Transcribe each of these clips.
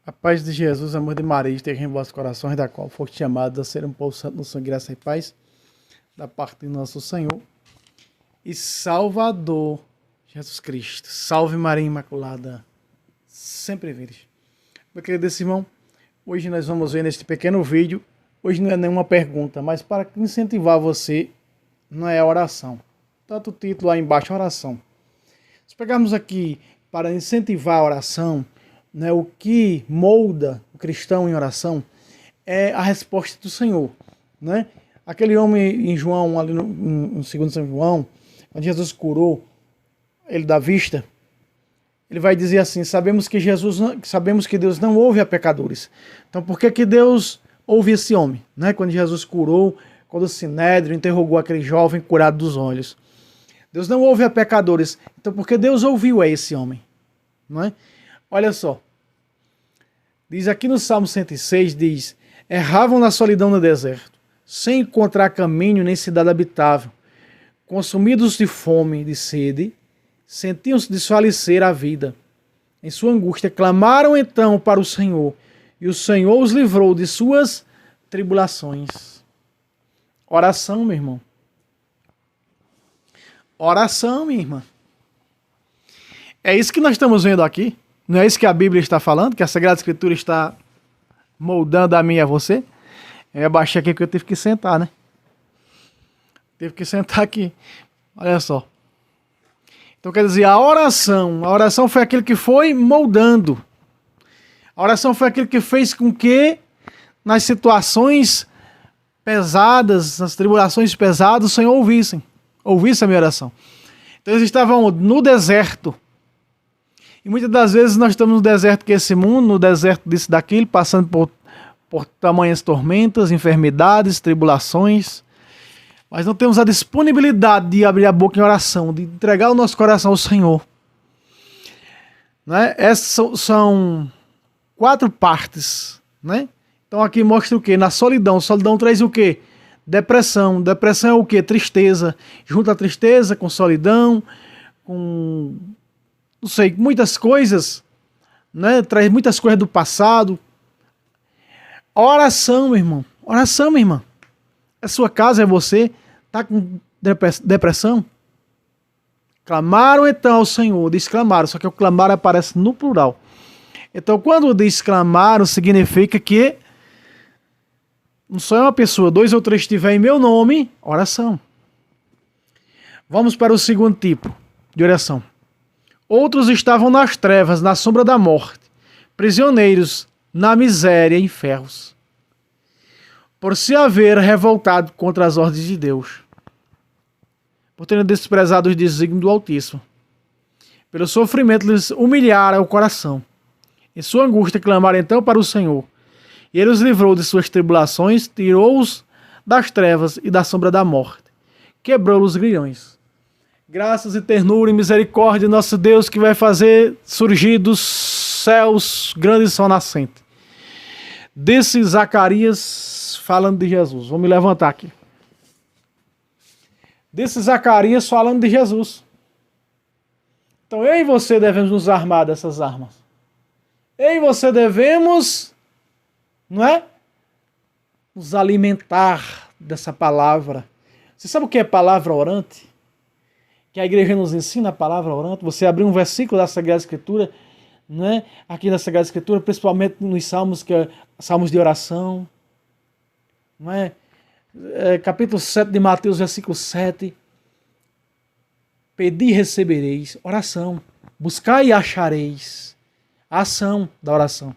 A paz de Jesus, amor de Maria, esteja em vossos corações, da qual foste chamados a ser um povo santo no sangue, graça e paz, da parte de nosso Senhor e Salvador, Jesus Cristo. Salve Maria Imaculada, sempre virgem. Meu querido irmão, hoje nós vamos ver neste pequeno vídeo, hoje não é nenhuma pergunta, mas para incentivar você, não é a oração. Tanto o título lá embaixo, oração. Se pegarmos aqui para incentivar a oração, né, o que molda o cristão em oração é a resposta do Senhor, né? Aquele homem em João, ali no segundo São João, quando Jesus curou ele da vista, ele vai dizer assim: sabemos que Deus não ouve a pecadores. Então por que Deus ouve esse homem, né? Quando Jesus curou, quando o Sinédrio interrogou aquele jovem curado dos olhos, Deus não ouve a pecadores. Então por que Deus ouviu a esse homem, não é? Olha só, diz aqui no Salmo 106, diz: erravam na solidão no deserto, sem encontrar caminho nem cidade habitável. Consumidos de fome e de sede, sentiam-se desfalecer a vida. Em sua angústia, clamaram então para o Senhor, e o Senhor os livrou de suas tribulações. Oração, meu irmão. Oração, minha irmã. É isso que nós estamos vendo aqui. Não é isso que a Bíblia está falando, que a Sagrada Escritura está moldando a mim e a você? Eu abaixei aqui porque eu tive que sentar, né? Tive que sentar aqui. Olha só. Então quer dizer, a oração foi aquele que foi moldando. A oração foi aquele que fez com que nas situações pesadas, nas tribulações pesadas, o Senhor ouvisse a minha oração. Então eles estavam no deserto. E muitas das vezes nós estamos no deserto que é esse mundo, no deserto disso daquilo, passando por tamanhas tormentas, enfermidades, tribulações. Mas não temos a disponibilidade de abrir a boca em oração, de entregar o nosso coração ao Senhor. Né? Essas são 4 partes. Né? Então aqui mostra o quê? Na solidão. Solidão traz o quê? Depressão. Depressão é o quê? Tristeza. Junta a tristeza com solidão, com... não sei, muitas coisas, né? Traz muitas coisas do passado. Oração, meu irmão. Oração, minha irmã. É sua casa, é você. Tá com depressão? Clamaram então ao Senhor. Diz clamaram, só que o clamar aparece no plural. Então quando diz clamaram, significa que não só é uma pessoa, 2 ou 3 estiver em meu nome, oração. Vamos para o segundo tipo de oração. Outros estavam nas trevas, na sombra da morte, prisioneiros, na miséria e em ferros, por se haver revoltado contra as ordens de Deus, por terem desprezado os desígnios do Altíssimo. Pelo sofrimento lhes humilharam o coração. Em sua angústia clamaram então para o Senhor, e ele os livrou de suas tribulações, tirou-os das trevas e da sombra da morte, quebrou-os os grilhões. Graças e ternura e misericórdia de nosso Deus, que vai fazer surgir dos céus grande sol nascente. Desse Zacarias falando de Jesus. Vou me levantar aqui. Desse Zacarias falando de Jesus. Então eu e você devemos nos armar dessas armas. Eu e você devemos, não é? Nos alimentar dessa palavra. Você sabe o que é palavra orante? Que a igreja nos ensina a palavra orante. Você abrir um versículo da Sagrada Escritura, né? Aqui na Sagrada Escritura, principalmente nos salmos, que é salmos de oração, não é? Capítulo 7 de Mateus, versículo 7. Pedi e recebereis. Oração. Buscai e achareis. A ação da oração.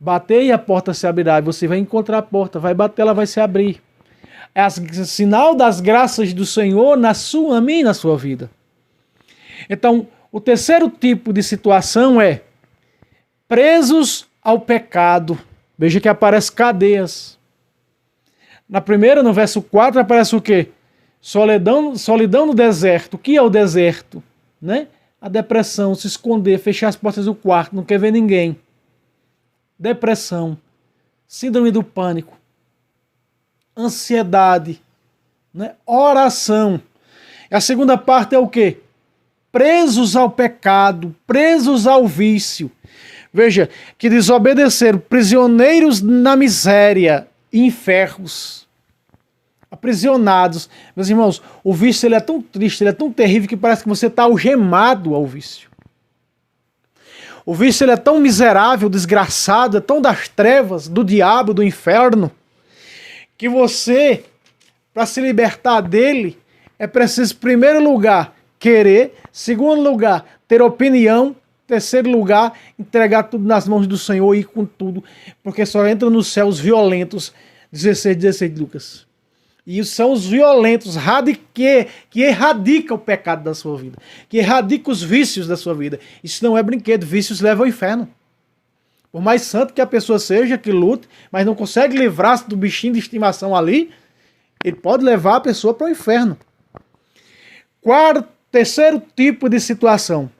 Batei e a porta se abrirá. E você vai encontrar a porta. Vai bater, ela vai se abrir. É o sinal das graças do Senhor na minha e na sua vida. Então, o terceiro tipo de situação é presos ao pecado. Veja que aparece cadeias. Na primeira, no verso 4, aparece o quê? Solidão no deserto. O que é o deserto? Né? A depressão, se esconder, fechar as portas do quarto, não quer ver ninguém. Depressão, síndrome do pânico, ansiedade, né? Oração. A segunda parte é o quê? Presos ao pecado, presos ao vício. Veja, que desobedeceram, prisioneiros na miséria, enfermos, aprisionados. Meus irmãos, o vício ele é tão triste, ele é tão terrível que parece que você está algemado ao vício. O vício ele é tão miserável, desgraçado, é tão das trevas, do diabo, do inferno, que você, para se libertar dele, é preciso, em primeiro lugar, querer, segundo lugar, ter opinião, terceiro lugar, entregar tudo nas mãos do Senhor e ir com tudo, porque só entra nos céus violentos, 16 de Lucas. E são os violentos que erradicam o pecado da sua vida, que erradicam os vícios da sua vida. Isso não é brinquedo, vícios levam ao inferno. Por mais santo que a pessoa seja, que lute, mas não consegue livrar-se do bichinho de estimação ali, ele pode levar a pessoa para o inferno. Terceiro tipo de situação.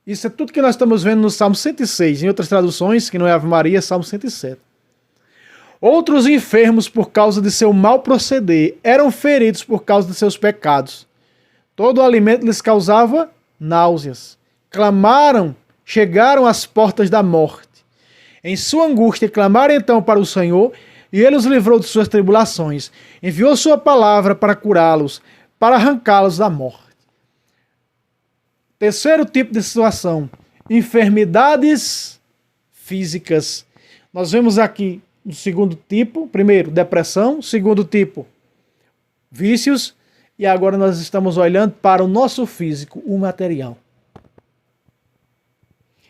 Isso é tudo que nós estamos vendo no Salmo 106, em outras traduções, que não é Ave Maria, Salmo 107. Outros enfermos por causa de seu mau proceder, eram feridos por causa de seus pecados. Todo o alimento lhes causava náuseas. Clamaram, chegaram às portas da morte. Em sua angústia, clamaram então para o Senhor, e ele os livrou de suas tribulações. Enviou sua palavra para curá-los, para arrancá-los da morte. Terceiro tipo de situação, enfermidades físicas. Nós vemos aqui o segundo tipo, primeiro, depressão, segundo tipo, vícios, e agora nós estamos olhando para o nosso físico, o material.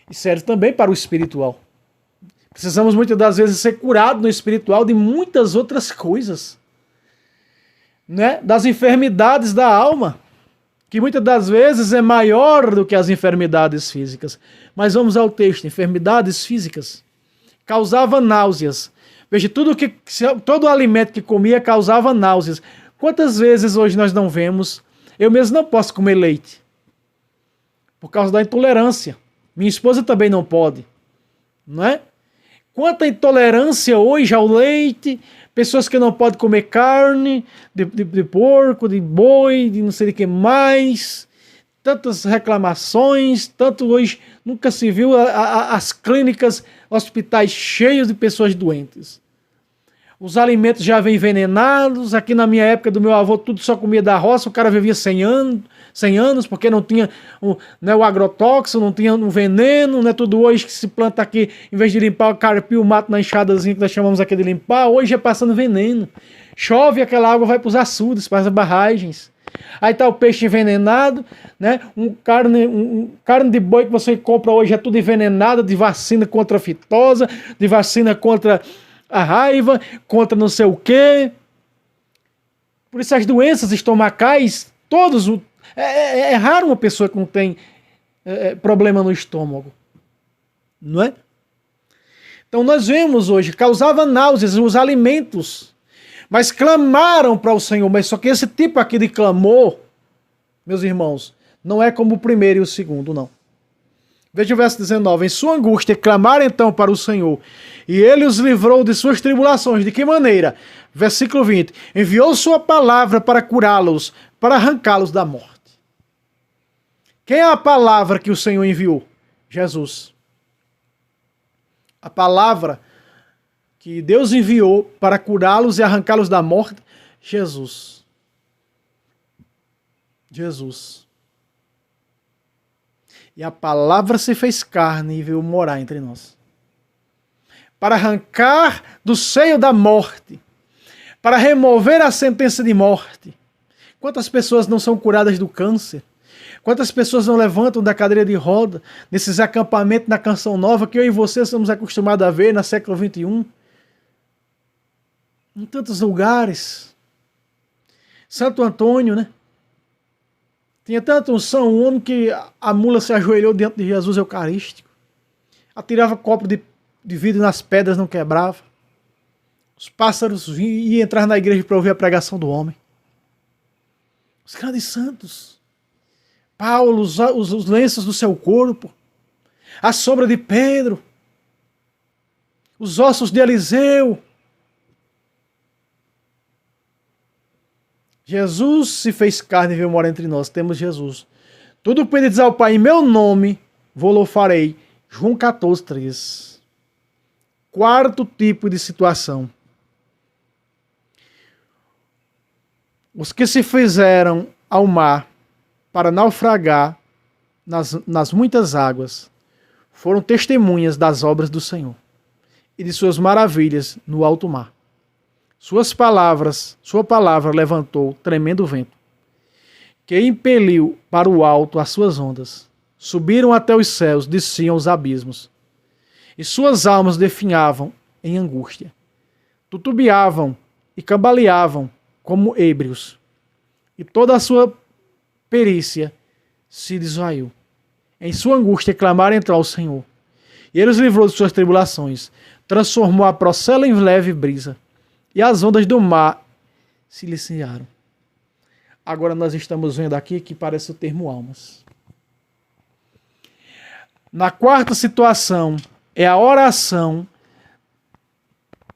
E serve também para o espiritual. Precisamos muitas das vezes ser curados no espiritual de muitas outras coisas, né? Das enfermidades da alma, que muitas das vezes é maior do que as enfermidades físicas. Mas vamos ao texto, enfermidades físicas. Causava náuseas. Veja, todo alimento que comia causava náuseas. Quantas vezes hoje nós não vemos? Eu mesmo não posso comer leite, por causa da intolerância. Minha esposa também não pode, não é? Quanta intolerância hoje ao leite, pessoas que não podem comer carne, de porco, de boi, de não sei de que mais, tantas reclamações, tanto hoje nunca se viu as clínicas, hospitais cheios de pessoas doentes. Os alimentos já vêm envenenados. Aqui na minha época do meu avô, tudo só comia da roça, o cara vivia 100 anos, porque não tinha o agrotóxico, não tinha o veneno, né? Tudo hoje que se planta aqui, em vez de limpar o carpio, o mato na enxadazinha que nós chamamos aqui de limpar, hoje é passando veneno. Chove, aquela água vai para os açudes, para as barragens. Aí tá o peixe envenenado, né? Carne de boi que você compra hoje é tudo envenenado, de vacina contra a fitosa, de vacina contra a raiva, contra não sei o quê. Por isso as doenças estomacais, todos... É raro uma pessoa que não tem problema no estômago, não é? Então nós vemos hoje, causava náuseas os alimentos, mas clamaram para o Senhor. Mas só que esse tipo aqui de clamor, meus irmãos, não é como o primeiro e o segundo, não. Veja o verso 19. Em sua angústia, clamaram então para o Senhor, e ele os livrou de suas tribulações. De que maneira? Versículo 20. Enviou sua palavra para curá-los, para arrancá-los da morte. Quem é a palavra que o Senhor enviou? Jesus. A palavra que Deus enviou para curá-los e arrancá-los da morte, Jesus. Jesus. E a palavra se fez carne e veio morar entre nós. Para arrancar do seio da morte, para remover a sentença de morte. Quantas pessoas não são curadas do câncer? Quantas pessoas não levantam da cadeira de roda nesses acampamentos na Canção Nova que eu e você somos acostumados a ver no século XXI? Em tantos lugares. Santo Antônio, né? Tinha tanta unção, um homem que a mula se ajoelhou diante de Jesus Eucarístico. Atirava copo de vidro nas pedras, não quebrava. Os pássaros iam entrar na igreja para ouvir a pregação do homem. Os grandes santos. Paulo, os lenços do seu corpo. A sombra de Pedro. Os ossos de Eliseu. Jesus se fez carne e veio morar entre nós. Temos Jesus. Tudo pedides ao Pai em meu nome, vou-lo farei, João 14, 3. Quarto tipo de situação. Os que se fizeram ao mar para naufragar nas muitas águas foram testemunhas das obras do Senhor e de suas maravilhas no alto mar. Sua palavra levantou tremendo vento, que impeliu para o alto as suas ondas. Subiram até os céus, desciam os abismos. E suas almas definhavam em angústia. Tutubiavam e cambaleavam como ébrios. E toda a sua perícia se desvaiu. Em sua angústia clamaram então ao Senhor. E ele os livrou de suas tribulações. Transformou a procela em leve brisa. E as ondas do mar se silenciaram. Agora nós estamos vendo aqui que parece o termo almas. Na quarta situação é a oração,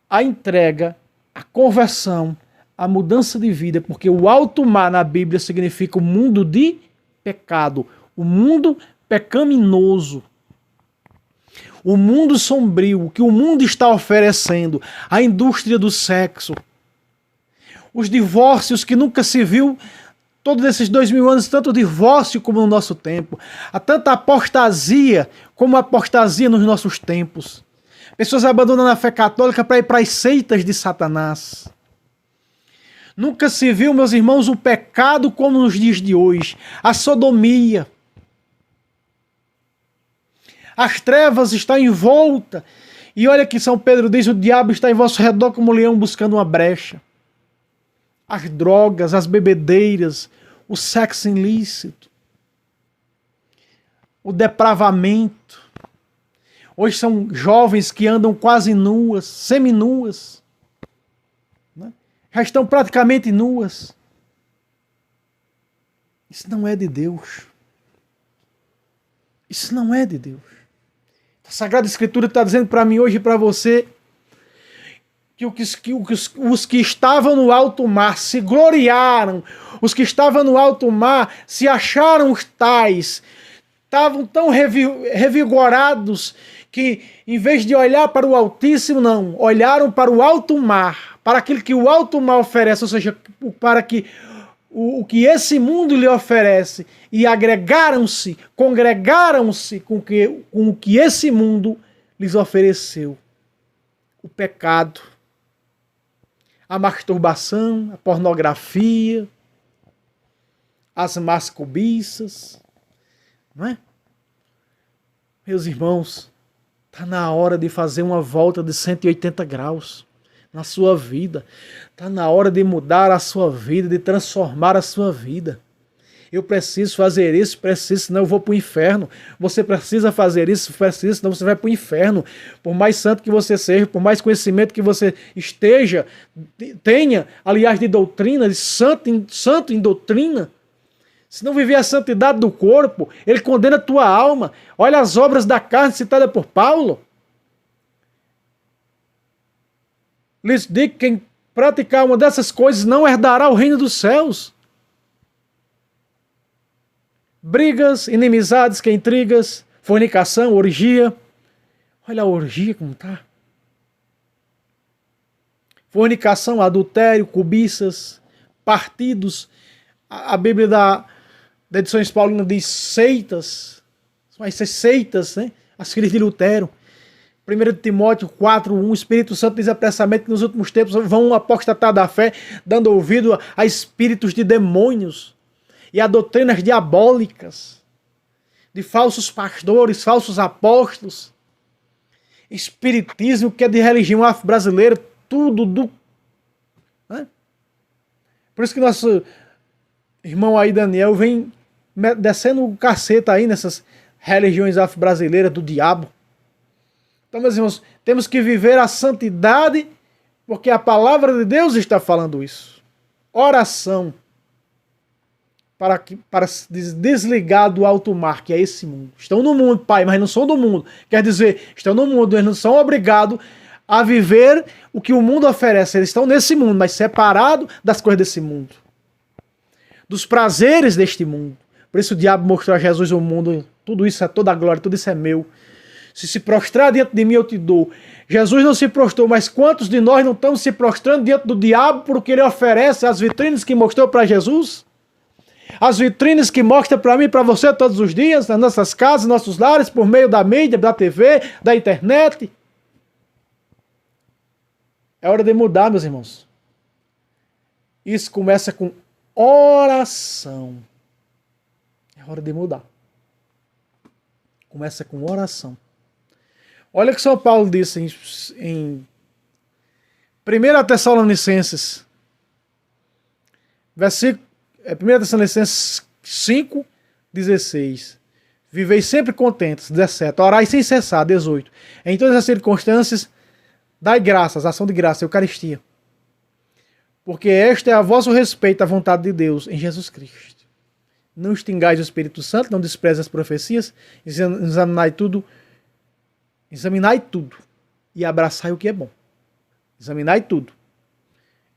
a entrega, a conversão, a mudança de vida, porque o alto mar na Bíblia significa o mundo de pecado, o mundo pecaminoso, o mundo sombrio, o que o mundo está oferecendo, a indústria do sexo, os divórcios que nunca se viu. Todos esses 2000 anos, tanto divórcio como no nosso tempo. Há tanta apostasia como apostasia nos nossos tempos. Pessoas abandonando a fé católica para ir para as seitas de Satanás. Nunca se viu, meus irmãos, o pecado como nos dias de hoje. A sodomia. As trevas estão em volta. E olha que São Pedro diz, o diabo está em vosso redor como um leão buscando uma brecha. As drogas, as bebedeiras, o sexo ilícito, o depravamento. Hoje são jovens que andam quase nuas, seminuas, né? Já estão praticamente nuas. Isso não é de Deus. Isso não é de Deus. A Sagrada Escritura está dizendo para mim hoje e para você que os que estavam no alto mar se gloriaram, os que estavam no alto mar se acharam os tais, estavam tão revigorados que, em vez de olhar para o Altíssimo, não, olharam para o alto mar, para aquilo que o alto mar oferece, ou seja, para que o que esse mundo lhe oferece, e agregaram-se, congregaram-se com o que esse mundo lhes ofereceu. O pecado, a masturbação, a pornografia, as más cobiças, não é? Meus irmãos, está na hora de fazer uma volta de 180 graus na sua vida. Está na hora de mudar a sua vida, de transformar a sua vida. Eu preciso fazer isso, preciso, senão eu vou para o inferno. Você precisa fazer isso, precisa, senão você vai para o inferno. Por mais santo que você seja, por mais conhecimento que você tenha, aliás, de doutrina, de santo em doutrina, se não viver a santidade do corpo, ele condena a tua alma. Olha as obras da carne citadas por Paulo. Lhes digo que quem praticar uma dessas coisas não herdará o reino dos céus. Brigas, inimizades, que intrigas, fornicação, orgia. Olha a orgia como está. Fornicação, adultério, cobiças, partidos. A Bíblia da Edições Paulinas diz seitas. São essas seitas, né? As filhas de Lutero. 1 Timóteo 4:1, o Espírito Santo diz apressadamente que nos últimos tempos vão apostatar da fé, dando ouvido a espíritos de demônios e a doutrinas diabólicas, de falsos pastores, falsos apóstolos, espiritismo, que é de religião afro-brasileira, tudo do... Né? Por isso que nosso irmão aí, Daniel, vem descendo o caceta aí nessas religiões afro-brasileiras do diabo. Então, meus irmãos, temos que viver a santidade, porque a palavra de Deus está falando isso. Oração para se desligar do alto mar, que é esse mundo. Estão no mundo, Pai, mas não são do mundo. Quer dizer, estão no mundo, eles não são obrigados a viver o que o mundo oferece. Eles estão nesse mundo, mas separados das coisas desse mundo. Dos prazeres deste mundo. Por isso o diabo mostrou a Jesus o mundo. Tudo isso é toda a glória, tudo isso é meu. Se prostrar diante de mim, eu te dou. Jesus não se prostrou, mas quantos de nós não estamos se prostrando diante do diabo porque ele oferece as vitrines que mostrou para Jesus? As vitrines que mostra para mim e para você todos os dias, nas nossas casas, nos nossos lares, por meio da mídia, da TV, da internet. É hora de mudar, meus irmãos. Isso começa com oração. É hora de mudar. Começa com oração. Olha o que São Paulo disse em 1 Tessalonicenses, versículo 1 Tessalonicenses 5, 16. Viveis sempre contentes, 17. Orai sem cessar, 18. Em todas as circunstâncias, dai graças, ação de graça, Eucaristia. Porque esta é a vosso respeito à vontade de Deus em Jesus Cristo. Não extingais o Espírito Santo, não desprezes as profecias, examinai tudo e abraçai o que é bom. Examinai tudo.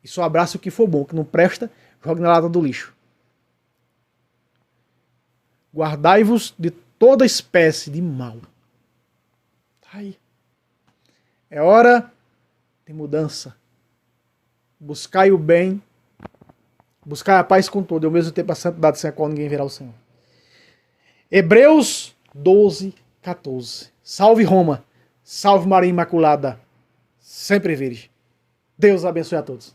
E só abraça o que for bom, o que não presta, jogue na lata do lixo. Guardai-vos de toda espécie de mal. Tá aí. É hora de mudança. Buscai o bem, buscai a paz com todo, e ao mesmo tempo a santidade sem a qual ninguém verá o Senhor. Hebreus 12, 14. Salve Roma, salve Maria Imaculada, sempre virgem. Deus abençoe a todos.